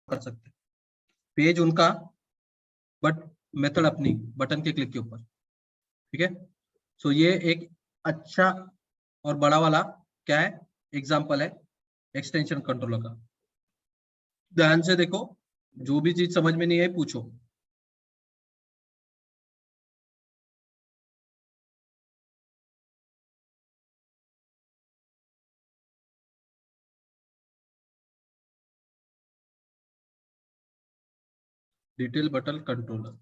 कर सकते हैं, पेज उनका बट मेथड अपनी बटन के क्लिक के ऊपर। ठीक है, सो ये एक अच्छा और बड़ा वाला क्या है, एग्जांपल है एक्सटेंशन कंट्रोलर का। ध्यान से देखो, जो भी चीज समझ में नहीं है पूछो। डिटेल बटन कंट्रोलर,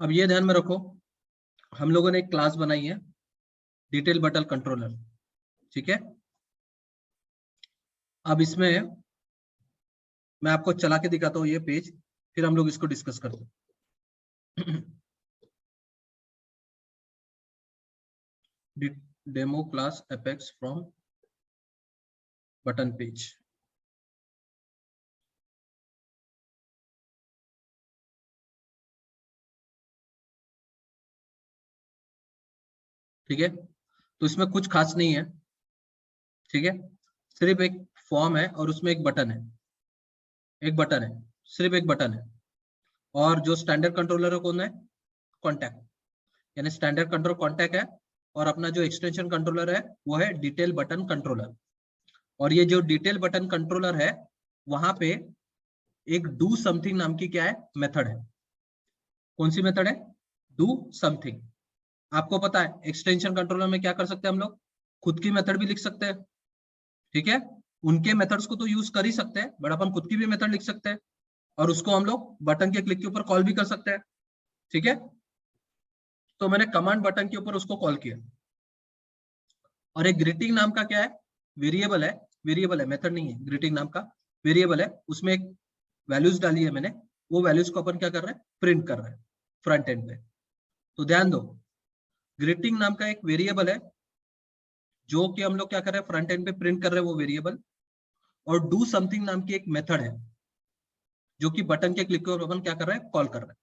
अब ये ध्यान में रखो, हम लोगों ने एक क्लास बनाई है डिटेल बटन कंट्रोलर। ठीक है, अब इसमें मैं आपको चला के दिखाता हूँ ये पेज, फिर हम लोग इसको डिस्कस करते हैं। Demo class apex from button page. ठीक है, तो इसमें कुछ खास नहीं है। ठीक है, सिर्फ एक फॉर्म है और उसमें एक बटन है, एक बटन है, सिर्फ एक बटन है। और जो स्टैंडर्ड कंट्रोलर है कौन है, कॉन्टैक्ट, यानी स्टैंडर्ड कंट्रोल कॉन्टैक्ट है। और अपना जो एक्सटेंशन कंट्रोलर है वो है डिटेल बटन कंट्रोलर। और ये जो डिटेल बटन कंट्रोलर है वहां पे एक डू समथिंग नाम की क्या है, मेथड है। कौन सी मेथड है, डू समथिंग। आपको पता है एक्सटेंशन कंट्रोलर में क्या कर सकते हैं हम लोग, खुद की मेथड भी लिख सकते हैं। ठीक है, उनके मेथड्स को तो यूज कर ही सकते हैं, बट अपन खुद की भी मेथड लिख सकते हैं और उसको हम लोग बटन के क्लिक के ऊपर कॉल भी कर सकते हैं। ठीक है, तो मैंने कमांड बटन के ऊपर उसको कॉल किया। और एक ग्रीटिंग नाम का क्या है, वेरिएबल है, वेरिएबल है, मेथड नहीं है, ग्रीटिंग नाम का वेरिएबल है। उसमें एक वैल्यूज डाली है मैंने, वो वैल्यूज को अपन क्या कर रहे हैं, प्रिंट कर रहे हैं फ्रंट एंड पे। तो ध्यान दो, ग्रीटिंग नाम का एक वेरिएबल है जो कि हम लोग क्या कर रहे हैं, फ्रंट एंड पे प्रिंट कर रहे हैं वो वेरिएबल। और डू समथिंग नाम की एक मेथड है जो कि बटन के क्लिक के ऊपर अपन क्या कर रहे हैं, कॉल कर रहे हैं।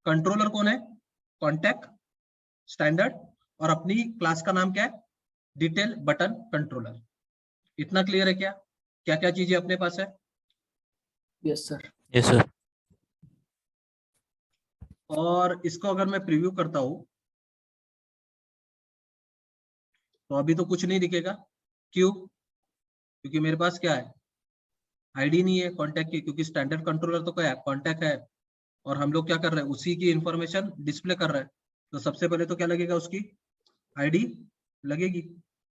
कंट्रोलर कौन है, कॉन्टैक्ट, स्टैंडर्ड, और अपनी क्लास का नाम क्या है, डिटेल बटन कंट्रोलर। इतना क्लियर है क्या, क्या क्या चीजें अपने पास है? Yes sir. Yes sir. और इसको अगर मैं प्रीव्यू करता हूं तो अभी तो कुछ नहीं दिखेगा, क्यों? क्योंकि मेरे पास क्या है, आईडी नहीं है कॉन्टैक्ट की, क्योंकि स्टैंडर्ड कंट्रोलर तो क्या है, कॉन्टैक्ट है। और हम लोग क्या कर रहे हैं, उसी की इंफॉर्मेशन डिस्प्ले कर रहे हैं। तो सबसे पहले तो क्या लगेगा, उसकी आईडी लगेगी।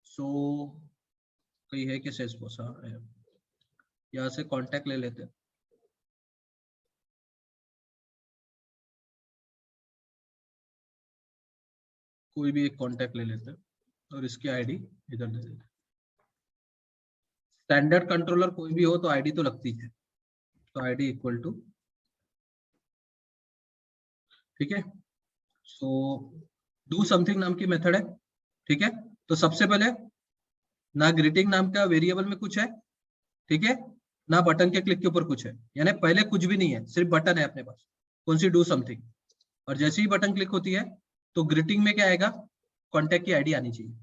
सो कहीं है कि सेल्सफोर्स, हाँ, यहाँ से कॉन्टैक्ट ले लेते हैं। कोई भी एक कॉन्टैक्ट ले लेते हैं और इसकी आईडी इधर दे देते हैं। स्टैंडर्ड कंट्रोलर कोई भी हो तो आईडी तो लगती है, तो आईडी इक्वल टू, ठीक है। सो डू समथिंग नाम की मेथड है। ठीक है, तो सबसे पहले ना ग्रीटिंग नाम का वेरिएबल में कुछ है, ठीक है, ना बटन के क्लिक के ऊपर कुछ है, यानी पहले कुछ भी नहीं है, सिर्फ बटन है अपने पास, कौन सी, डू समथिंग। और जैसे ही बटन क्लिक होती है तो ग्रीटिंग में क्या आएगा, कॉन्टैक्ट की आईडी आनी चाहिए।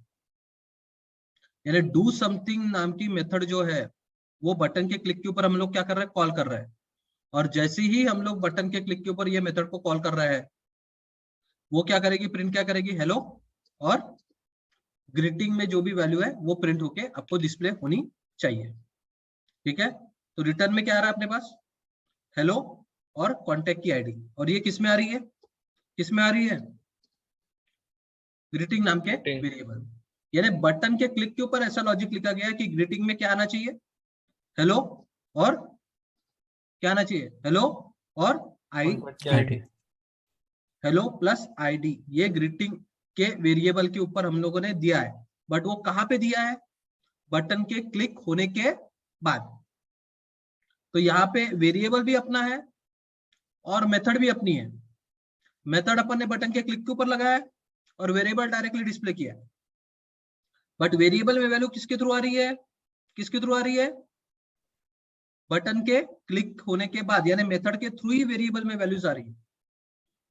यानी डू समथिंग नाम की मेथड जो है वो बटन के क्लिक के ऊपर हम लोग क्या कर रहे हैं, कॉल कर रहे हैं। और जैसे ही हम लोग बटन के क्लिक के ऊपर ये मेथड को कॉल कर रहे हैं, वो क्या करेगी, प्रिंट क्या करेगी, हेलो। और ग्रीटिंग में जो भी वैल्यू है वो प्रिंट होके आपको डिस्प्ले होनी चाहिए। ठीक है, तो रिटर्न में क्या आ रहा है अपने पास, हेलो और कॉन्टैक्ट की आईडी। और ये किस में आ रही है, किस में आ रही है, ग्रीटिंग नाम के वेरिएबल। यानी बटन के क्लिक के ऊपर ऐसा लॉजिक लिखा गया है कि ग्रीटिंग में क्या आना चाहिए, हेलो, और क्या आना चाहिए, हेलो और आईडी, हेलो प्लस आईडी। ये ग्रीटिंग के वेरिएबल के ऊपर हम लोगों ने दिया है, बट वो कहां पे दिया है, बटन के क्लिक होने के बाद। तो यहाँ पे वेरिएबल भी अपना है और मेथड भी अपनी है। मेथड अपन ने बटन के क्लिक के ऊपर लगाया है और वेरिएबल डायरेक्टली डिस्प्ले किया है। बट वेरिएबल में वैल्यू किसके थ्रू आ रही है, किसके थ्रू आ रही है? बटन के क्लिक होने के बाद, यानी मेथड के थ्रू ही वेरिएबल में वैल्यूज आ रही है।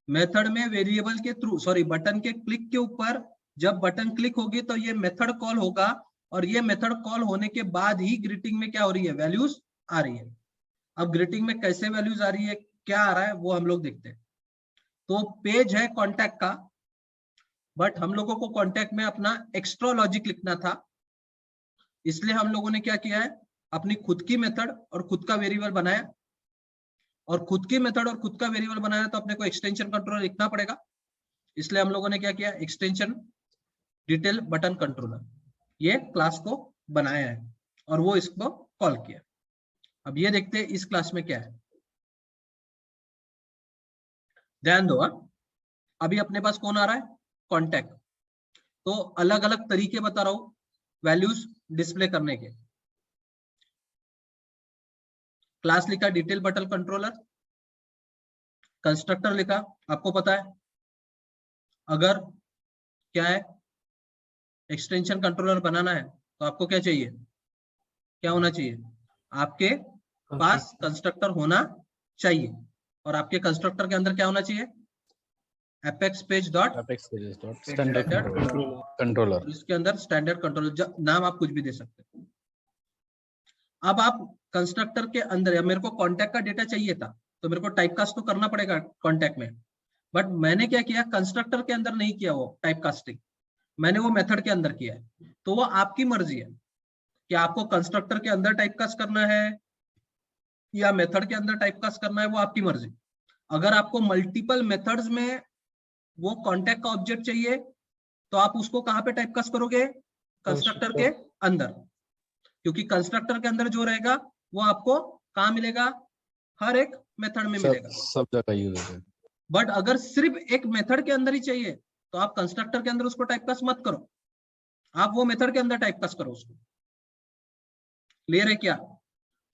मेथड में वेरिएबल के थ्रू, सॉरी बटन के क्लिक के ऊपर जब बटन क्लिक होगी तो ये मेथड कॉल होगा, और ये मेथड कॉल होने के बाद ही ग्रीटिंग में क्या हो रही है? वैल्यूज आ रही है। अब ग्रीटिंग में कैसे वैल्यूज आ रही है, क्या आ रहा है, वो हम लोग देखते हैं। तो पेज है कॉन्टैक्ट का, बट हम लोगों को कॉन्टैक्ट में अपना एक्स्ट्रा लॉजिक लिखना था, इसलिए हम लोगों ने क्या किया है, अपनी खुद की मेथड और खुद का वेरिएबल बनाया। और खुद की मेथड और खुद का वेरिएबल बनाया तो अपने को एक्सटेंशन कंट्रोलर लिखना पड़ेगा, इसलिए हम लोगों ने क्या किया, एक्सटेंशन डिटेल बटन कंट्रोलर ये क्लास को बनाया है और वो इसको कॉल किया। अब ये देखते हैं इस क्लास में क्या है। ध्यान दो, अभी अपने पास कौन आ रहा है? कॉन्टैक्ट। तो अलग अलग तरीके बता रहा हूं वैल्यूज डिस्प्ले करने के। क्लास लिखा डिटेल बटन कंट्रोलर, कंस्ट्रक्टर लिखा, आपको पता है अगर क्या है एक्सटेंशन कंट्रोलर बनाना है तो आपको क्या चाहिए, क्या होना चाहिए? आपके पास कंस्ट्रक्टर होना चाहिए, और आपके कंस्ट्रक्टर के अंदर क्या होना चाहिए? Apex page dot standard controller. इसके अंदर स्टैंडर्ड कंट्रोलर, नाम आप कुछ भी दे सकते हैं। अब आप कंस्ट्रक्टर के अंदर, या मेरे को कॉन्टैक्ट का डेटा चाहिए था तो मेरे को टाइपकास्ट तो करना पड़ेगा कॉन्टैक्ट में, बट मैंने क्या किया, कंस्ट्रक्टर के अंदर नहीं किया वो टाइपकास्टिंग, मैंने वो मेथड के अंदर किया है। तो वो आपकी मर्जी है कि आपको कंस्ट्रक्टर के अंदर टाइपकास्ट करना है या मेथड के अंदर टाइपकास्ट करना है, वो आपकी मर्जी। अगर आपको मल्टीपल मेथड्स में वो कॉन्टैक्ट का ऑब्जेक्ट चाहिए तो आप उसको कहाँ पे टाइपकास्ट करोगे? कंस्ट्रक्टर के अंदर, क्योंकि कंस्ट्रक्टर के अंदर जो रहेगा वो आपको कहाँ मिलेगा? हर एक मेथड में मिलेगा, सब जगह यूज है। बट अगर सिर्फ एक मेथड के अंदर ही चाहिए तो आप कंस्ट्रक्टर के अंदर उसको टाइपकास्ट मत करो, आप वो मेथड के अंदर टाइपकास्ट करो उसको। क्लियर है क्या?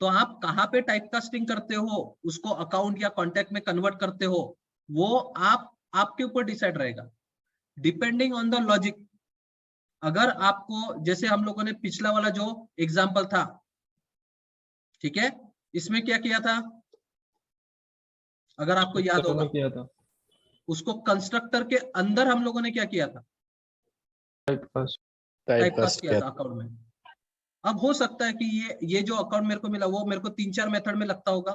तो आप कहाँ पे टाइपकास्टिंग करते हो, उसको अकाउंट या कॉन्टैक्ट में कन्वर्ट करते हो, वो आपके ऊपर डिसाइड रहेगा, डिपेंडिंग ऑन द लॉजिक। अगर आपको, जैसे हम लोगों ने पिछला वाला जो एग्जाम्पल था, ठीक है, इसमें क्या किया था, अगर आपको याद होगा, किया था उसको कंस्ट्रक्टर के अंदर हम लोगों ने क्या किया था? टाइपकास्ट किया था अकाउंट में। अब हो सकता है कि ये जो अकाउंट मेरे को मिला वो मेरे को 3-4 मेथड में लगता होगा,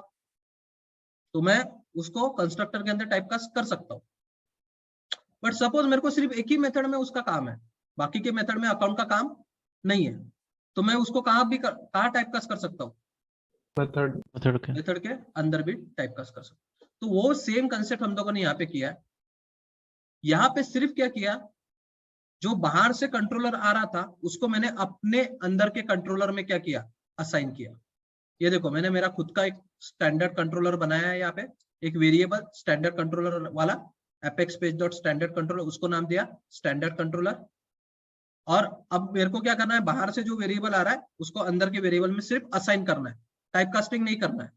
तो मैं उसको कंस्ट्रक्टर के अंदर टाइपकास्ट कर सकता हूँ। बट सपोज मेरे को सिर्फ एक ही मेथड में उसका काम है, बाकी के मेथड में अकाउंट का काम नहीं है, तो मैं उसको कहाँ टाइपकास्ट कर सकता हूँ? मेथड के अंदर भी टाइपकास्ट कर सकता हूँ। तो वो सेम कंसेप्ट हम लोगों ने यहाँ पे किया है। यहाँ पे सिर्फ क्या किया, जो बाहर से कंट्रोलर आ रहा था उसको मैंने अपने अंदर के कंट्रोलर में क्या किया, असाइन किया। ये देखो, मैंने मेरा खुद का एक स्टैंडर्ड कंट्रोलर बनाया है, यहाँ पे एक वेरिएबल स्टैंडर्ड कंट्रोलर वाला, apex page dot standard controller, उसको नाम दिया स्टैंडर्ड कंट्रोलर। और अब मेरे को क्या करना है, बाहर से जो वेरिएबल आ रहा है उसको अंदर के वेरिएबल में सिर्फ असाइन करना है, टाइपकास्टिंग नहीं करना है,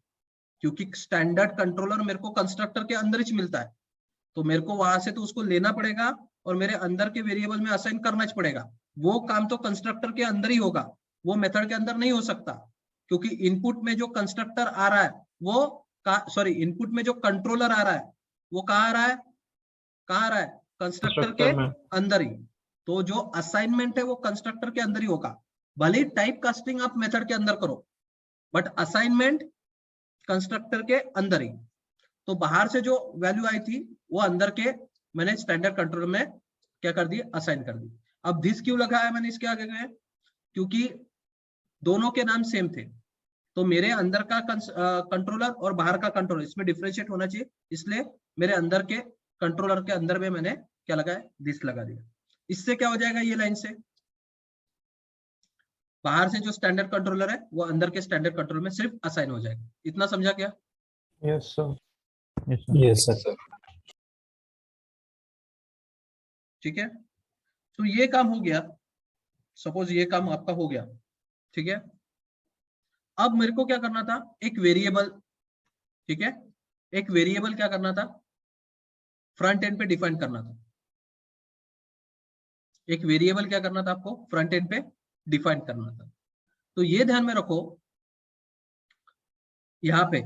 क्योंकि स्टैंडर्ड कंट्रोलर मेरे को कंस्ट्रक्टर के अंदर ही मिलता है, तो मेरे को वहां से तो उसको लेना पड़ेगा और मेरे अंदर के वेरिएबल में असाइन करना ही पड़ेगा। वो काम तो कंस्ट्रक्टर के अंदर ही होगा, वो मेथड के अंदर नहीं हो सकता, क्योंकि इनपुट में जो कंस्ट्रक्टर आ रहा है वो इनपुट में जो कंट्रोलर आ रहा है वो कहाँ आ रहा है, कहाँ आ रहा है? कंस्ट्रक्टर के अंदर ही। तो जो असाइनमेंट है वो कंस्ट्रक्टर के अंदर ही होगा, भले ही टाइप कास्टिंग आप मेथड के अंदर करो, बट असाइनमेंट कंस्ट्रक्टर के अंदर ही। तो बाहर से जो वैल्यू आई थी वो अंदर के मैंने स्टैंडर्ड कंट्रोलर में क्या कर दी, असाइन कर दी। अब दिस क्यों लगाया मैंने इसके आगे गए, क्योंकि दोनों के नाम सेम थे, तो मेरे अंदर का कंट्रोलर और बाहर का कंट्रोलर इसमें डिफरेंशिएट होना चाहिए, इसलिए मेरे अंदर के कंट्रोलर के अंदर में मैंने क्या लगाया, दिस लगा दिया। इससे क्या हो जाएगा, ये लाइन से बाहर से जो स्टैंडर्ड कंट्रोलर है वो अंदर के स्टैंडर्ड कंट्रोलर में सिर्फ असाइन हो जाएगा। इतना समझा क्या? Yes sir. Yes sir. ठीक है, तो ये काम हो गया, सपोज ये काम आपका हो गया, ठीक है। अब मेरे को क्या करना था, एक वेरिएबल, ठीक है, एक वेरिएबल क्या करना था, फ्रंट एंड पे डिफाइन करना था। एक वेरिएबल क्या करना था आपको, फ्रंट एंड पे डिफाइन करना था। तो ये ध्यान में रखो, यहाँ पे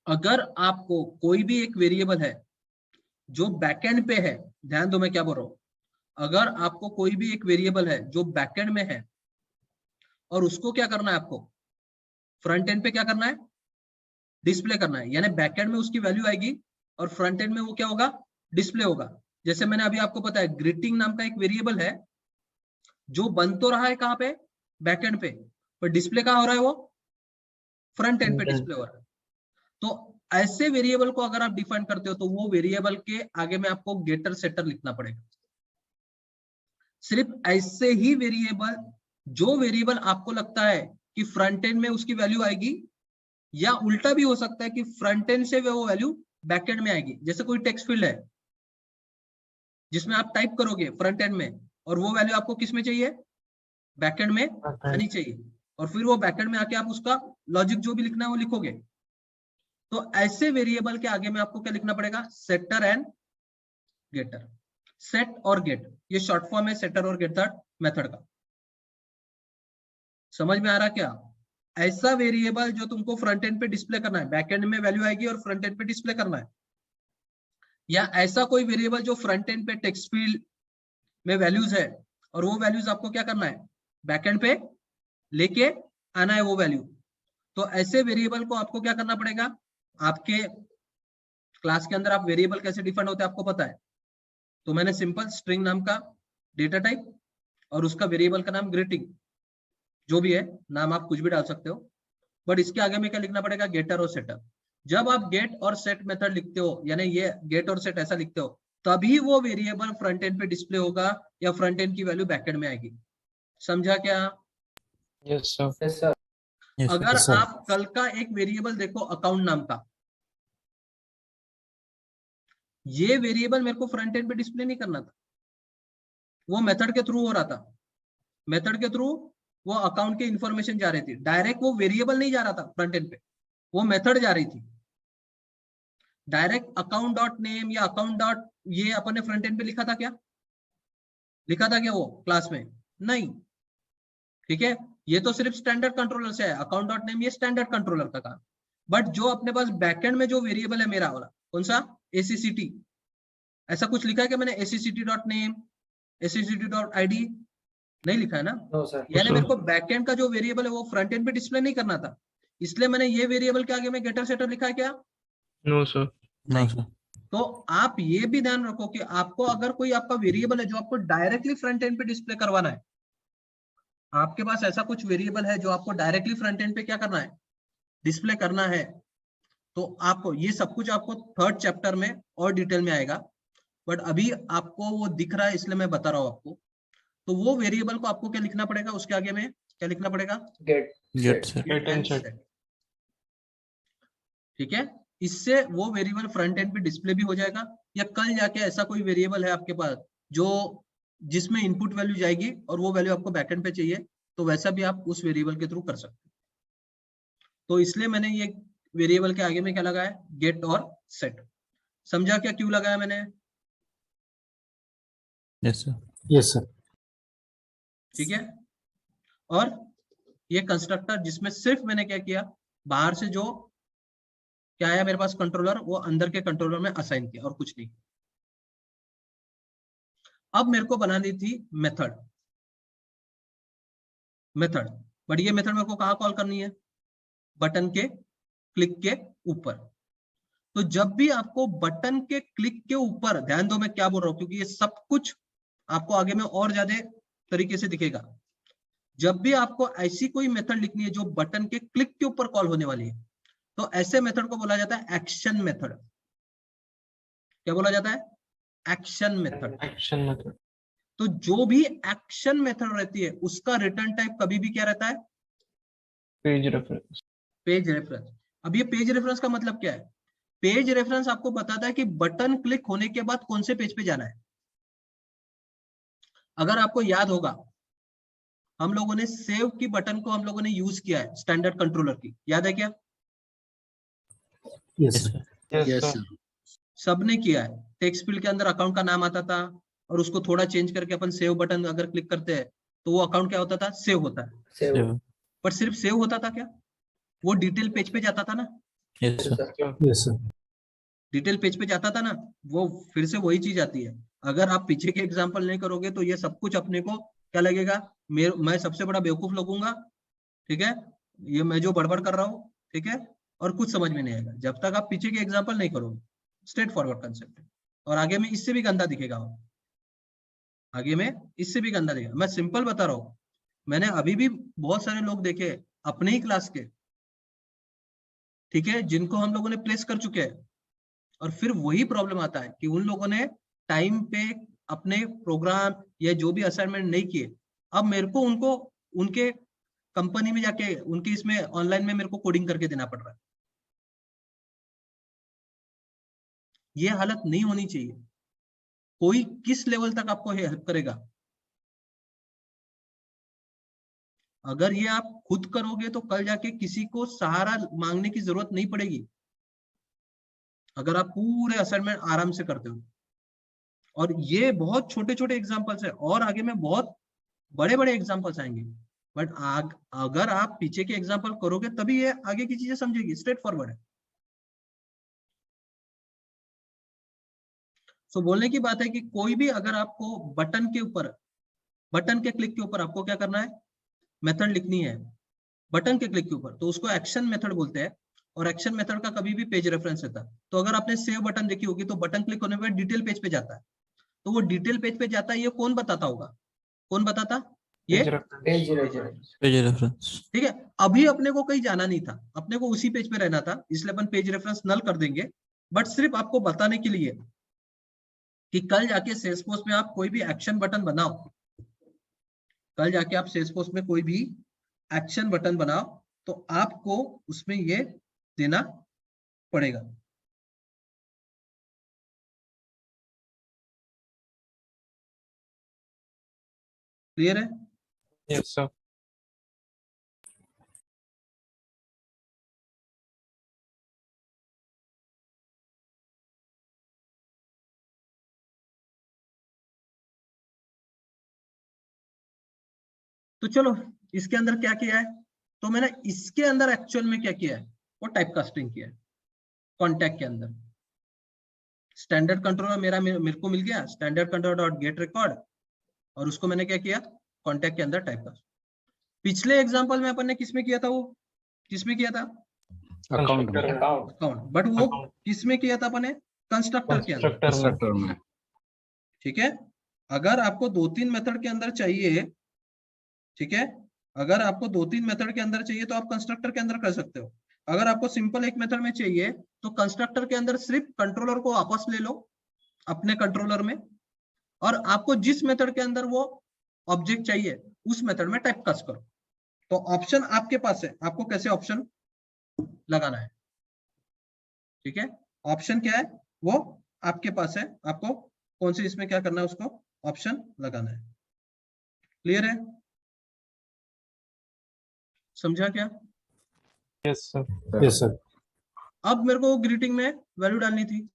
अगर आपको कोई भी एक वेरिएबल है जो बैकएंड पे है, ध्यान दो मैं क्या बोल रहा हूं, अगर आपको कोई भी एक वेरिएबल है जो बैकएंड में है और उसको क्या करना है, आपको फ्रंट एंड पे क्या करना है, डिस्प्ले करना है, यानी बैकएंड में उसकी वैल्यू आएगी और फ्रंट एंड में वो क्या होगा, डिस्प्ले होगा। जैसे मैंने अभी आपको पता है ग्रीटिंग नाम का एक वेरिएबल है जो बन तो रहा है कहाँ पे, बैकएंड पे, पर डिस्प्ले कहाँ हो रहा है, वो फ्रंट एंड पे डिस्प्ले हो रहा है। तो ऐसे वेरिएबल को अगर आप डिफाइन करते हो तो वो वेरिएबल के आगे में आपको गेटर सेटर लिखना पड़ेगा। सिर्फ ऐसे ही वेरिएबल, जो वेरिएबल आपको लगता है कि फ्रंट एंड में उसकी वैल्यू आएगी, या उल्टा भी हो सकता है कि फ्रंट एंड से वो वैल्यू बैक एंड में आएगी। जैसे कोई टेक्स्ट फील्ड है जिसमें आप टाइप करोगे फ्रंट एंड में और वो वैल्यू आपको किस में चाहिए, बैक एंड में आनी चाहिए, और फिर वो बैक एंड में आके आप उसका लॉजिक जो भी लिखना है वो लिखोगे। तो ऐसे वेरिएबल के आगे में आपको क्या लिखना पड़ेगा, सेटर एंड गेटर। सेट और गेट ये शॉर्ट फॉर्म है सेटर और गेटर मेथड का। समझ में आ रहा क्या? ऐसा वेरिएबल जो तुमको फ्रंट एंड पे डिस्प्ले करना है, बैक एंड में वैल्यू आएगी और फ्रंट एंड पे डिस्प्ले करना है, या ऐसा कोई वेरिएबल जो फ्रंट एंड पे टेक्स्ट फील्ड में वैल्यूज है और वो वैल्यूज आपको क्या करना है, बैक एंड पे लेके आना है वो वैल्यू। तो ऐसे वेरिएबल को आपको क्या करना पड़ेगा, आपके क्लास के अंदर आप वेरिएबल कैसे डिफाइन होते हैं आपको पता है। तो मैंने सिंपल स्ट्रिंग नाम का डेटा टाइप और उसका वेरिएबल का नाम ग्रीटिंग, जो भी है नाम आप कुछ भी डाल सकते हो, बट इसके आगे में क्या लिखना पड़ेगा, गेटर और सेटर। जब आप गेट और सेट मेथड लिखते हो, यानी ये गेट और सेट ऐसा लिखते हो, तभी वो वेरिएबल फ्रंट एंड पे डिस्प्ले होगा या फ्रंट एंड की वैल्यू बैक एंड में आएगी। समझा क्या? Yes sir. अगर आप कल का एक वेरिएबल देखो अकाउंट नाम का, ये वेरिएबल मेरे को फ्रंट एंड पे डिस्प्ले नहीं करना था, वो मेथड के थ्रू हो रहा था। मेथड के थ्रू वो अकाउंट की इंफॉर्मेशन जा रही थी, डायरेक्ट वो वेरिएबल नहीं जा रहा था फ्रंट एंड पे, वो मेथड जा रही थी। डायरेक्ट अकाउंट डॉट नेम या अकाउंट डॉट ये अपन ने फ्रंट एंड पे लिखा था क्या, लिखा था क्या वो क्लास में? नहीं। ठीक है, ये तो सिर्फ स्टैंडर्ड कंट्रोलर से है, अकाउंट डॉट नेम ये स्टैंडर्ड कंट्रोलर का काम। बट जो अपने पास बैकएंड में जो वेरिएबल है मेरा वाला, कौन सा, ACCT, ऐसा कुछ लिखा है क्या मैंने, ACCT dot name, ACCT dot ID? नहीं लिखा है ना। यानी मेरे को बैकएंड का जो वेरिएबल है वो फ्रंट एंड पे डिस्प्ले नहीं करना था, इसलिए मैंने ये वेरिएबल के आगे में गेटर सेटर लिखा है क्या? No sir. नहीं। तो आप ये भी ध्यान रखो कि आपको अगर कोई आपका वेरिएबल है जो आपको डायरेक्टली फ्रंट एंड पे डिस्प्ले करवाना है, आपके पास ऐसा कुछ वेरिएबल है जो आपको डायरेक्टली फ्रंट एंड पे क्या करना है, डिस्प्ले करना है, तो आपको ये सब कुछ आपको थर्ड चैप्टर में और डिटेल में आएगा, बट अभी आपको वो दिख रहा है इसलिए मैं बता रहा हूँ आपको। तो वो वेरिएबल को आपको क्या लिखना पड़ेगा, उसके आगे में क्या लिखना पड़ेगा, गेट सेट। ठीक है, इससे वो वेरिएबल फ्रंट एंड पे डिस्प्ले भी हो जाएगा। या कल जाके ऐसा कोई वेरिएबल है आपके पास जो जिसमें इनपुट वैल्यू जाएगी और वो वैल्यू आपको बैकएंड पे चाहिए, तो वैसा भी आप उस वेरिएबल के थ्रू कर सकते हैं। तो इसलिए मैंने ये वेरिएबल के आगे में क्या लगाया, गेट और सेट। समझा क्या क्यों लगाया मैंने? Yes sir. ठीक है, और ये कंस्ट्रक्टर जिसमें सिर्फ मैंने क्या किया, बाहर से जो क्या आया मेरे पास कंट्रोलर, वो अंदर के कंट्रोलर में असाइन किया और कुछ नहीं। अब मेरे को बनानी थी मेथड, बट ये मेथड मेरे को कहाँ कॉल करनी है, बटन के क्लिक के ऊपर। तो जब भी आपको बटन के क्लिक के ऊपर, ध्यान दो मैं क्या बोल रहा हूँ क्योंकि ये सब कुछ आपको आगे में और ज्यादा तरीके से दिखेगा। जब भी आपको ऐसी कोई मेथड लिखनी है जो बटन के क्लिक के ऊपर कॉल होने वाली है, तो ऐसे मेथड को बोला जाता है एक्शन मेथड। क्या बोला जाता है, एक्शन मेथड। तो जो भी एक्शन मेथड रहती है उसका रिटर्न टाइप कभी भी क्या रहता है, पेज रेफरेंस। अब ये पेज रेफरेंस का मतलब क्या है, पेज रेफरेंस आपको बताता है कि बटन क्लिक होने के बाद कौन से पेज पे जाना है। अगर आपको याद होगा, हम लोगों ने सेव की बटन को हम लोगों ने यूज किया है स्टैंडर्ड कंट्रोलर की, याद है क्या? Yes sir. सबने किया है। टेक्स्ट फील्ड के अंदर अकाउंट का नाम आता था और उसको थोड़ा चेंज करके अपन सेव बटन अगर क्लिक करते हैं तो वो अकाउंट क्या होता था, सेव होता है। पर सिर्फ सेव होता था क्या? वो डिटेल पेज पे जाता था ना, Yes, sir. Yes, sir. Detail page पे जाता था ना, वो फिर से वही चीज आती है। अगर आप पीछे के एग्जाम्पल नहीं करोगे तो ये सब कुछ अपने को क्या लगेगा, मैं सबसे बड़ा बेवकूफ लगूंगा, ठीक है, ये मैं जो बड़बड़ कर रहा हूँ, ठीक है, और कुछ समझ में नहीं आएगा जब तक आप पीछे के एग्जाम्पल नहीं करोगे। स्ट्रेट फॉरवर्ड कंसेप्ट है, और आगे में इससे भी गंदा दिखेगा, आगे में इससे भी गंदा दिखेगा। मैं सिंपल बता रहा हूँ, मैंने अभी भी बहुत सारे लोग देखे अपने ही क्लास के, ठीक है, जिनको हम लोगों ने प्लेस कर चुके हैं, और फिर वही प्रॉब्लम आता है कि उन लोगों ने टाइम पे अपने प्रोग्राम या जो भी असाइनमेंट नहीं किए। अब मेरे को उनको उनके कंपनी में जाके उनके इसमें ऑनलाइन में मेरे को कोडिंग करके देना पड़ रहा है। ये हालत नहीं होनी चाहिए। कोई किस लेवल तक आपको हेल्प करेगा? अगर ये आप खुद करोगे तो कल जाके किसी को सहारा मांगने की जरूरत नहीं पड़ेगी, अगर आप पूरे असाइनमेंट आराम से करते हो। और ये बहुत छोटे छोटे एग्जांपल्स है, और आगे में बहुत बड़े बड़े एग्जांपल्स आएंगे, बट अगर आप पीछे के एग्जांपल करोगे तभी ये आगे की चीजें समझेगी। स्ट्रेट फॉरवर्ड है। सो बोलने की बात है कि कोई भी अगर आपको बटन के ऊपर, बटन के क्लिक के ऊपर आपको क्या करना है, मेथड लिखनी है बटन के क्लिक के ऊपर, तो उसको एक्शन मेथड बोलते हैं। और एक्शन मेथड का कभी भी पेज रेफरेंस रहता है। तो अगर आपने सेव बटन देखी होगी तो बटन क्लिक होने पर डिटेल पेज पे जाता है, तो वो डिटेल पेज पे जाता है। ये कौन बताता होगा? कौन बताता? ये Page reference. Page reference. ठीक है। अभी अपने को कहीं जाना नहीं था, अपने को उसी पेज पे रहना था, इसलिए अपन पेज रेफरेंस नल कर देंगे। बट सिर्फ आपको बताने के लिए कि कल जाके सेल्सफोर्स में आप कोई भी एक्शन बटन बनाओ, कल जाके आप सेल्सफोर्स में कोई भी एक्शन बटन बनाओ तो आपको उसमें ये देना पड़ेगा। क्लियर है? Yes, sir. तो चलो इसके अंदर क्या किया है, तो मैंने इसके अंदर एक्चुअल में क्या किया है, वो टाइप कास्टिंग किया है। कॉन्टैक्ट के अंदर स्टैंडर्ड कंट्रोलर मेरे को मिल गया, standard controller dot gate record, और उसको मैंने क्या किया, कॉन्टैक्ट के अंदर टाइप कास्ट। पिछले एग्जांपल में अपन ने किसमें किया था, वो किसमें किया था, Account में. अकाउंट, बट वो किसमें किया था अपन ने, कंस्ट्रक्टर के अंदर। Constructor में. ठीक है। अगर आपको 2-3 मेथड के अंदर चाहिए, ठीक है, अगर आपको 2-3 मेथड के अंदर चाहिए तो आप कंस्ट्रक्टर के अंदर कर सकते हो। अगर आपको सिंपल एक मेथड में चाहिए तो कंस्ट्रक्टर के अंदर सिर्फ कंट्रोलर को वापस ले लो अपने कंट्रोलर में, और आपको जिस मेथड के अंदर वो ऑब्जेक्ट चाहिए उस मेथड में टाइप कास्ट करो। तो ऑप्शन आपके पास है, आपको कैसे ऑप्शन लगाना है, ठीक है, ऑप्शन क्या है वो आपके पास है, आपको कौन से इसमें क्या करना है उसको ऑप्शन लगाना है। क्लियर है? समझा क्या? Yes, sir. Yes, sir. अब मेरे को ग्रीटिंग में वैल्यू डालनी थी,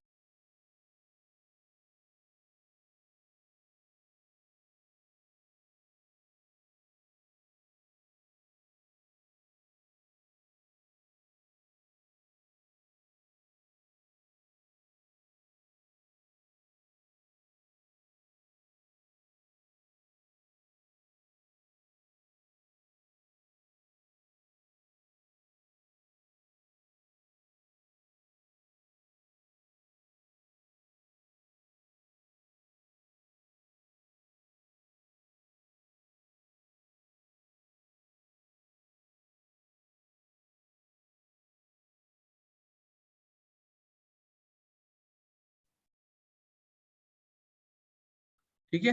ठीक है।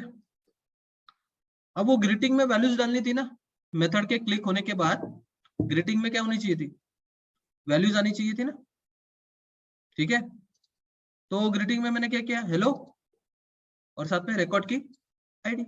अब वो ग्रीटिंग में वैल्यूज डालनी थी ना, मेथड के क्लिक होने के बाद ग्रीटिंग में क्या होनी चाहिए थी, वैल्यूज आनी चाहिए थी ना, ठीक है। तो ग्रीटिंग में मैंने क्या किया, हेलो, और साथ में रिकॉर्ड की आईडी।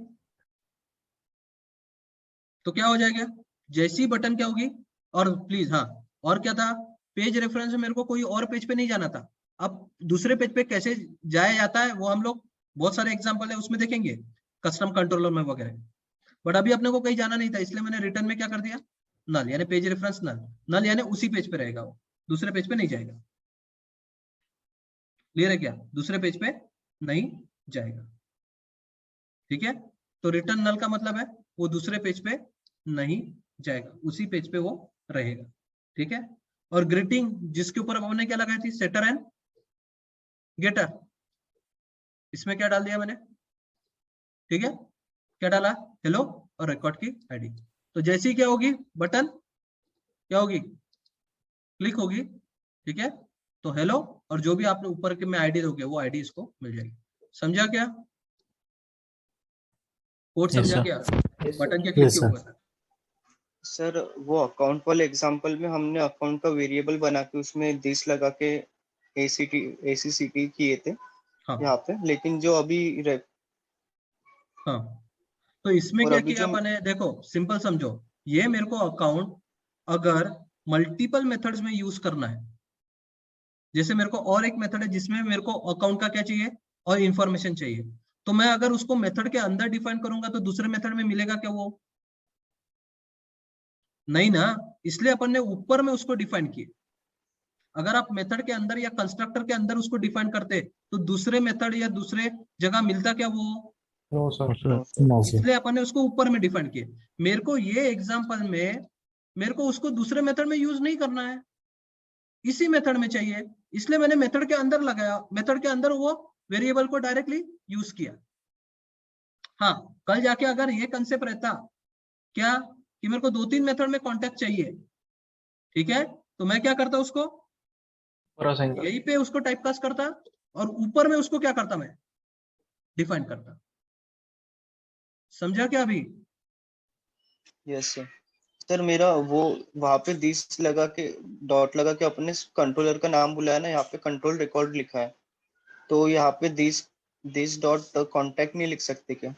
तो क्या हो जाएगा, जैसी बटन क्या होगी, और प्लीज हाँ, और क्या था, पेज रेफरेंस में मेरे को कोई और पेज पे नहीं जाना था। अब दूसरे पेज पे कैसे जाया जाता है वो हम लोग बहुत सारे एग्जांपल है उसमें देखेंगे, कस्टम कंट्रोलर में वगैरह। बट अभी अपने को कहीं जाना नहीं था, इसलिए मैंने रिटर्न में क्या कर दिया, नल, यानी पेज रेफरेंस नल, नल यानी उसी पेज पे रहेगा, वो दूसरे पेज पे नहीं जाएगा। क्लियर है क्या? दूसरे पेज पे नहीं जाएगा। ठीक है, तो रिटर्न नल का मतलब है वो दूसरे पेज पे नहीं जाएगा, उसी पेज पे वो रहेगा। ठीक है, और ग्रीटिंग जिसके ऊपर हमने क्या लगाई थी, सेटर एंड गेटर, इसमें क्या डाल दिया मैंने? ठीक है, क्या डाला? हेलो और रिकॉर्ड की आईडी। तो जैसे ही क्या होगी, बटन क्या होगी, क्लिक होगी। ठीक है, तो हेलो और जो भी आपने ऊपर के में आईडी दोगे वो आईडी इसको मिल जाएगी। समझा क्या? कोड Yes, समझा sir. क्या? बटन के क्लिक Yes, के sir. ऊपर। सर वो अकाउंट वाले एग्जांपल में हमने अकाउंट का वेरिएबल बना के उसमें दिस लगा के ACCT किए थे हाँ यहाँ पे, लेकिन जो अभी हाँ, तो इसमें और क्या अभी किया जो अपन ने, देखो सिंपल समझो, ये मेरे को अकाउंट अगर मल्टीपल मेथड्स में यूज करना है, जैसे मेरे को और एक मेथड है जिसमें मेरे को अकाउंट का क्या चाहिए और इंफॉर्मेशन चाहिए, तो मैं अगर उसको मेथड के अंदर डिफाइन करूंगा तो दूसरे मेथड में मिलेगा क्या? वो नहीं ना, इसलिए अपन ने ऊपर में उसको डिफाइन किए। अगर आप मेथड के अंदर या कंस्ट्रक्टर के अंदर उसको डिफाइन करते तो दूसरे मेथड या दूसरे जगह मिलता क्या वो? No, sir. Sir. No, sir. इसलिए अपन ने उसको ऊपर में डिफाइन किए। मेरे को ये एग्जांपल में मेरे को उसको दूसरे मेथड में यूज नहीं करना है, इसी मेथड में चाहिए, इसलिए मैंने मेथड के अंदर लगाया, मेथड के अंदर वो वेरिएबल को डायरेक्टली यूज किया। हाँ, कल जाके अगर ये कंसेप्ट रहता क्या कि मेरे को 2-3 मेथड में कॉन्टेक्ट चाहिए, ठीक है, तो मैं क्या करता, उसको पूरा सिंगल। यहीं पे उसको टाइपकास्ट करता और ऊपर में उसको क्या करता, मैं डिफाइन करता। समझा क्या अभी? Yes sir. सर मेरा वो वहां पे दिस लगा के डॉट लगा के अपने कंट्रोलर का नाम बुलाया ना, यहाँ पे कंट्रोल रिकॉर्ड लिखा है, तो यहाँ पे दिस डॉट कॉन्टेक्ट नहीं लिख सकते क्या?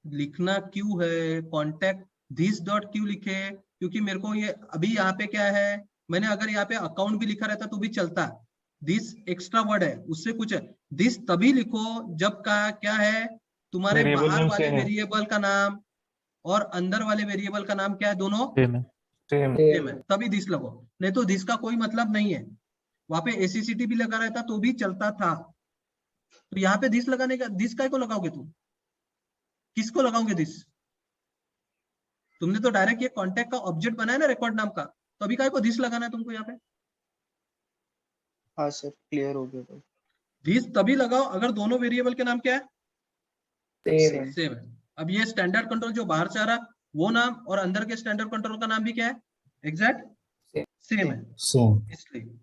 लिखना क्यों है कॉन्टेक्ट दिस डॉट क्यों लिखे? क्योंकि मेरे को ये अभी यहाँ पे क्या है, मैंने अगर यहाँ पे अकाउंट भी लिखा रहता तो भी चलता, दिस एक्स्ट्रा वर्ड है, उससे कुछ है। दिस तभी लिखो जब का क्या है, तुम्हारे वेरिएबल बाहर नेम वाले सेम है। वेरिएबल का नाम और अंदर वाले वेरिएबल का नाम क्या है, दोनों Same है. सेम। सेम है, तभी दिस लगो, नहीं तो दिस का कोई मतलब नहीं है। वहां पे ACCT भी लगा रहता तो भी चलता था, तो यहाँ पे दिस लगाने का, दिस काय को लगाओगे तुम, किसको लगाओगे दिस? तुमने तो डायरेक्ट ये कॉन्टेक्ट का ऑब्जेक्ट बनाया ना रिकॉर्ड नाम का, तो अभी काय को दिस लगाना है तुमको यहाँ पे? हाँ सर, क्लियर हो गया भाई। दिस तभी लगाओ अगर दोनों वेरिएबल के नाम क्या है, सेम। सेम है। अब ये स्टैंडर्ड कंट्रोल जो बाहर से आ रहा वो नाम और अंदर के स्टैंडर्ड कंट्रोल का नाम भी क्या है, एग्जैक्ट सेम है, Same. इसलिए।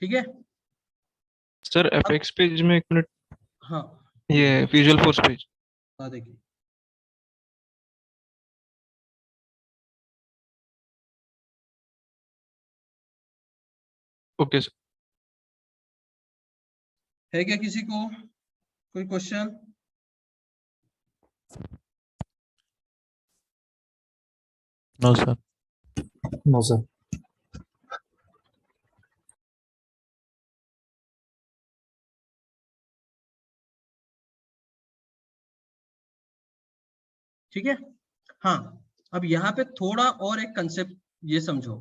ठीक है, सर एफएक्स पेज में 1 मिनट, हाँ ये विजुअल फोर्स पेज। हाँ देखिए, ओके सर। है क्या किसी को कोई question? No, sir. No, sir. ठीक है, हाँ, अब यहाँ पे थोड़ा और एक कंसेप्ट ये समझो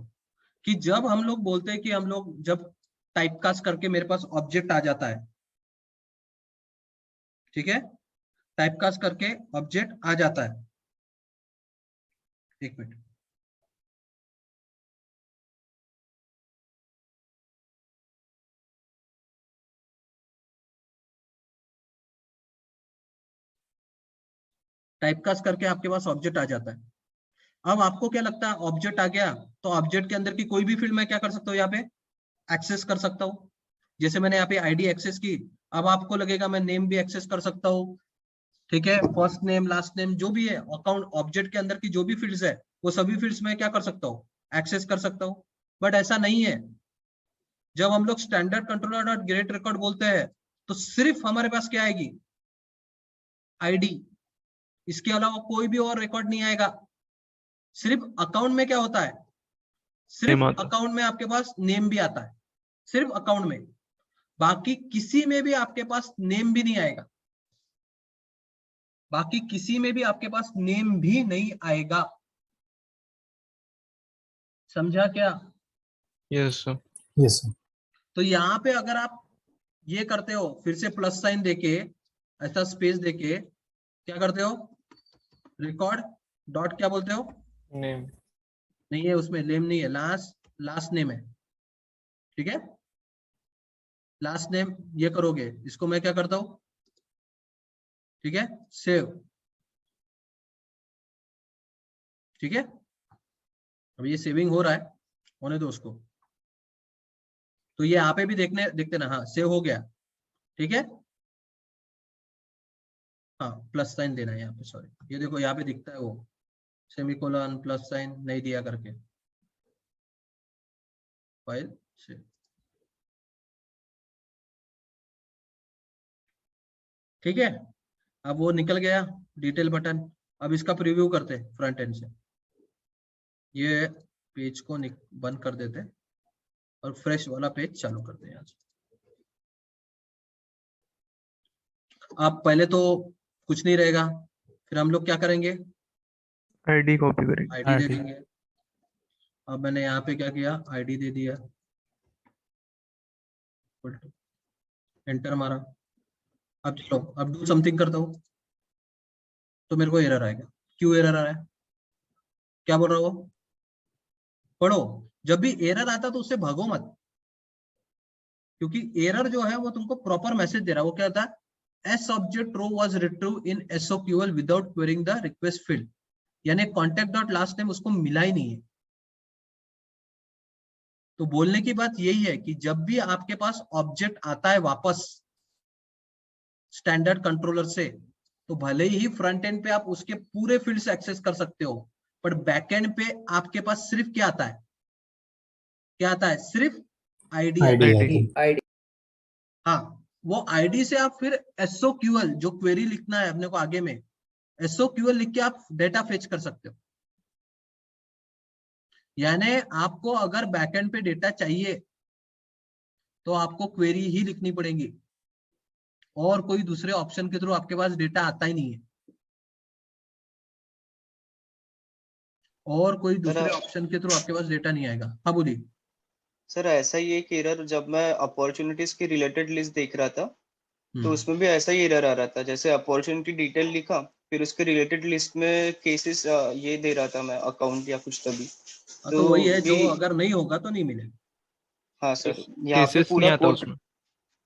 कि जब हम लोग बोलते हैं कि हम लोग जब टाइपकास्ट करके मेरे पास ऑब्जेक्ट आ जाता है, ठीक है, टाइपकास्ट करके ऑब्जेक्ट आ जाता है, एक मिनट, टाइपकास्ट करके आपके पास ऑब्जेक्ट आ जाता है। अब आपको क्या लगता है, ऑब्जेक्ट आ गया तो ऑब्जेक्ट के अंदर की कोई भी फील्ड मैं क्या कर सकता हूँ, यहाँ पे एक्सेस कर सकता हूँ। जैसे मैंने यहाँ पे आईडी एक्सेस की, अब आपको लगेगा मैं नेम भी एक्सेस कर सकता हूँ, ठीक है, फर्स्ट नेम लास्ट नेम जो भी है अकाउंट ऑब्जेक्ट के अंदर की जो भी फील्ड्स है वो सभी फील्ड्स में क्या कर सकता हूँ, एक्सेस कर सकता हूँ। बट ऐसा नहीं है। जब हम लोग standard controller dot gate record बोलते हैं तो सिर्फ हमारे पास क्या आएगी, आईडी। इसके अलावा कोई भी और रिकॉर्ड नहीं आएगा। सिर्फ अकाउंट में क्या होता है, सिर्फ Name आता है। अकाउंट में आपके पास नेम भी आता है, सिर्फ अकाउंट में। बाकी किसी में भी आपके पास नेम भी नहीं आएगा, बाकी किसी में भी आपके पास नेम भी नहीं आएगा। समझा क्या? Yes sir. Yes, sir. तो यहाँ पे अगर आप ये करते हो, फिर से प्लस साइन देके ऐसा स्पेस देके क्या करते हो, रिकॉर्ड डॉट क्या बोलते हो, Name. नहीं है उसमें नेम नहीं है, लास्ट नेम है। ठीक है, लास्ट नेम ये करोगे, इसको मैं क्या करता हूं, ठीक है, सेव। ठीक है, अब ये सेविंग हो रहा है, होने दो उसको। तो ये यहाँ पे भी देखते ना, हाँ सेव हो गया। ठीक है, हाँ प्लस साइन देना है यहाँ पे, सॉरी, ये देखो यहाँ पे दिखता है वो सेमीकोलन प्लस साइन नहीं दिया करके, फाइल से। ठीक है, अब वो निकल गया डिटेल बटन। अब इसका प्रीव्यू करते हैं फ्रंट एंड से। ये पेज को बंद कर देते हैं और फ्रेश वाला पेज चालू करते हैं यहाँ से। आप पहले तो कुछ नहीं रहेगा, फिर हम लोग क्या करेंगे, ID कॉपी करेंगे। आईडी दे ID देंगे। अब मैंने यहाँ पे क्या किया, आईडी दे दिया, एंटर मारा। अब चलो, अब डू समथिंग करता हूँ तो मेरे को एरर आएगा। क्यों एरर आ रहा है, क्या बोल रहा हो, पढ़ो। जब भी एरर आता तो उससे भागो मत, क्योंकि एरर जो है वो तुमको प्रॉपर मैसेज दे रहा है। वो क्या होता है, S object row was retrieved in SOQL without querying the request field, यानी contact dot last name उसको मिला ही नहीं है। तो बोलने की बात यही है कि जब भी आपके पास ऑब्जेक्ट आता है वापस स्टैंडर्ड कंट्रोलर से, तो भले ही फ्रंट एंड पे आप उसके पूरे फील्ड्स एक्सेस कर सकते हो, पर बैक एंड पे आपके पास सिर्फ क्या आता है, क्या आता है, सिर्फ आईडी ID. हाँ, वो आईडी से आप फिर SOQL जो क्वेरी लिखना है अपने को आगे में, SOQL लिख के आप डेटा फेच कर सकते हो। यानी आपको अगर बैकएंड पे डेटा चाहिए तो आपको क्वेरी ही लिखनी पड़ेगी, और कोई दूसरे ऑप्शन के थ्रू आपके पास डेटा आता ही नहीं है, और कोई दूसरे ऑप्शन के थ्रू आपके पास डेटा नहीं आएगा। हाँ बोलिए। सर ऐसा ही एक एरर जब मैं अपॉर्चुनिटीज की रिलेटेड लिस्ट देख रहा था तो उसमें भी ऐसा ही एरर आ रहा था। जैसे अपॉर्चुनिटी डिटेल लिखा, फिर उसके रिलेटेड लिस्ट में केसेस ये दे रहा था मैं, अकाउंट या कुछ तभी। तो वही है, जो अगर नहीं होगा तो नहीं मिलेगा। हाँ सर, यहाँ पे केसेस नहीं पूरा आता कोड उसमें।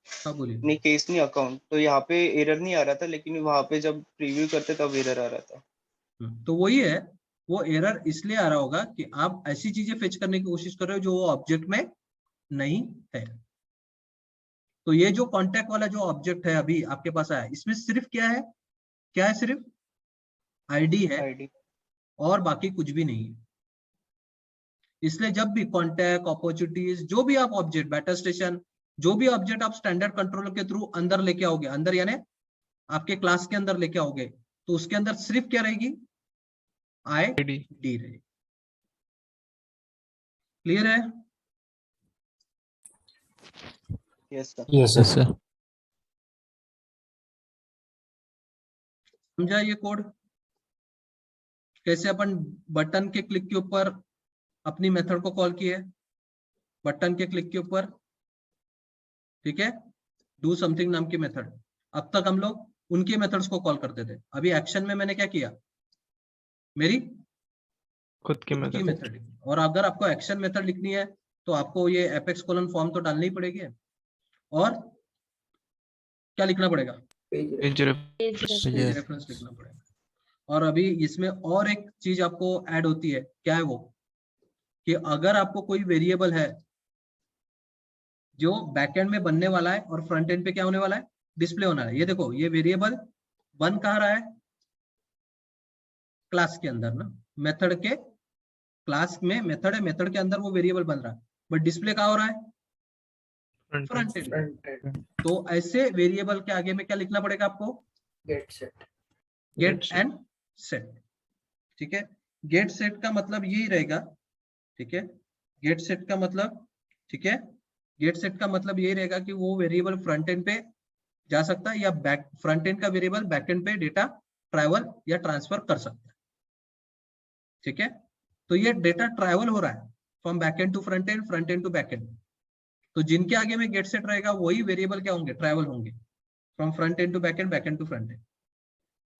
हाँ बोलिए। नहीं, केस नहीं अकाउंट, तो यहाँ पे एरर नहीं आ रहा था, लेकिन वहां पे जब प्रीव्यू करते तब एरर आ रहा था। तो वही है, वो एरर इसलिए आ रहा होगा कि आप ऐसी चीजें फेच करने की कोशिश कर रहे हो जो वो ऑब्जेक्ट में नहीं है। तो ये जो कॉन्टैक्ट वाला जो ऑब्जेक्ट है अभी आपके पास आया, इसमें सिर्फ क्या है, क्या है, सिर्फ आईडी है आईडी। और बाकी कुछ भी नहीं है। इसलिए जब भी कॉन्टैक्ट, अपॉर्चुनिटीज, जो भी आप ऑब्जेक्ट, बैटर स्टेशन, जो भी ऑब्जेक्ट आप स्टैंडर्ड कंट्रोलर के थ्रू अंदर लेके आओगे, अंदर यानी आपके क्लास के अंदर लेके आओगे, तो उसके अंदर सिर्फ क्या रहेगी, आईडी रहेगी। क्लियर है? Yes sir. Yes, Yes, sir. sir. समझा ये कोड? कैसे अपन बटन के क्लिक के ऊपर अपनी मेथड को कॉल किए, बटन के क्लिक के ऊपर, ठीक है, डू समथिंग नाम की मेथड। अब तक हम लोग उनके मेथड्स को कॉल करते थे, अभी एक्शन में मैंने क्या किया, मेरी खुद की की मेथड। मेथड। और अगर आपको एक्शन मेथड लिखनी है तो आपको ये एपेक्स कोलन फॉर्म तो डालनी ही पड़ेगी, और क्या लिखना पड़ेगा, पेज Yes. रेफरेंस लिखना पड़ेगा। और अभी इसमें और एक चीज आपको ऐड होती है, क्या है वो, कि अगर आपको कोई वेरिएबल है जो बैकएंड में बनने वाला है और फ्रंट एंड पे क्या होने वाला है, डिस्प्ले होना है। ये देखो, ये वेरिएबल 1 कहाँ रहा है? क्लास के अंदर ना, मेथड के क्लास में मेथड है, मेथड के अंदर वो वेरिएबल बन रहा है, बट डिस्प्ले कहाँ हो रहा है? Front end. तो ऐसे वेरिएबल के आगे में क्या लिखना पड़ेगा आपको? Get and set. ठीक है, गेट सेट का मतलब यही रहेगा। ठीक है, गेट सेट का मतलब, ठीक है, गेट सेट का मतलब यही रहेगा कि वो वेरिएबल फ्रंट एंड पे जा सकता है या बैक, फ्रंट एंड का वेरिएबल बैक एंड पे डेटा ट्रैवल या ट्रांसफर कर सकता है। ठीक है, तो ये डेटा ट्रैवल हो रहा है from back end to front end to back end. तो जिनके आगे में गेट सेट रहेगा वही वेरिएबल क्या होंगे? ट्रैवल होंगे from front end to back end to front end.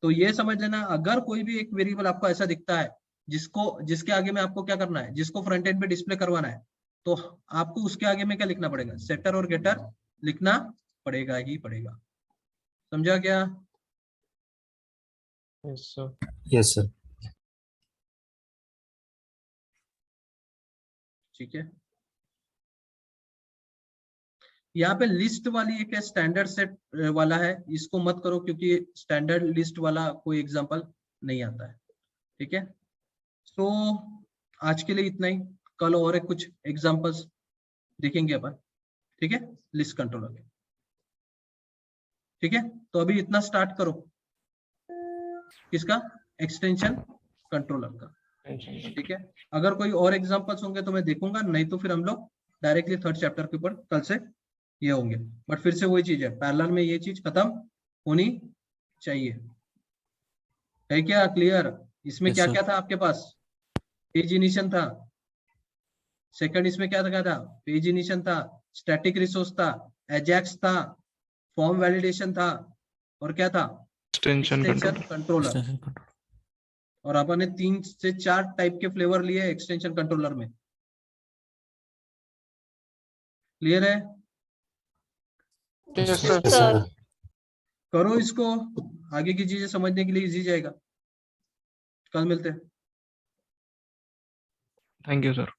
तो ये समझ लेना, अगर कोई भी एक वेरिएबल आपको ऐसा दिखता है जिसके आगे में आपको क्या करना है, जिसको फ्रंट एंड पे डिस्प्ले करवाना है, तो आपको उसके आगे में क्या लिखना पड़ेगा? सेटर और गेटर लिखना पड़ेगा ही पड़ेगा। समझा क्या? Yes sir. Yes, sir. ठीक है, यहाँ पे लिस्ट वाली एक स्टैंडर्ड सेट वाला है, इसको मत करो क्योंकि स्टैंडर्ड लिस्ट वाला कोई एग्जांपल नहीं आता है। ठीक है, तो आज के लिए इतना ही, कल और एक कुछ एग्जांपल्स देखेंगे अपन। ठीक है, लिस्ट कंट्रोलर के। ठीक है, तो अभी इतना स्टार्ट करो, किसका? एक्सटेंशन कंट्रोलर का। ठीक है, अगर कोई और एग्जांपल्स होंगे तो मैं देखूंगा, नहीं तो फिर हम लोग डायरेक्टली थर्ड चैप्टर के ऊपर कल से ये होंगे। बट फिर से वही चीज है, पैरेलल में ये चीज खत्म होनी चाहिए। है क्या क्लियर? इसमें Yes, क्या sir. क्या था आपके पास? पेज इनिशियल था, सेकंड इसमें क्या था? पेज इनिशियल था, स्टैटिक रिसोर्स था, एजेक्स था, फॉर्म वैलिडेशन था, और क्या था? Extension controller. Extension control. और अपन ने 3 से 4 टाइप के फ्लेवर लिए एक्सटेंशन कंट्रोलर में। क्लियर है? Yes Yes, sir. sir. करो इसको, आगे की चीजें समझने के लिए इजी जाएगा। कल मिलते हैं। Thank you sir.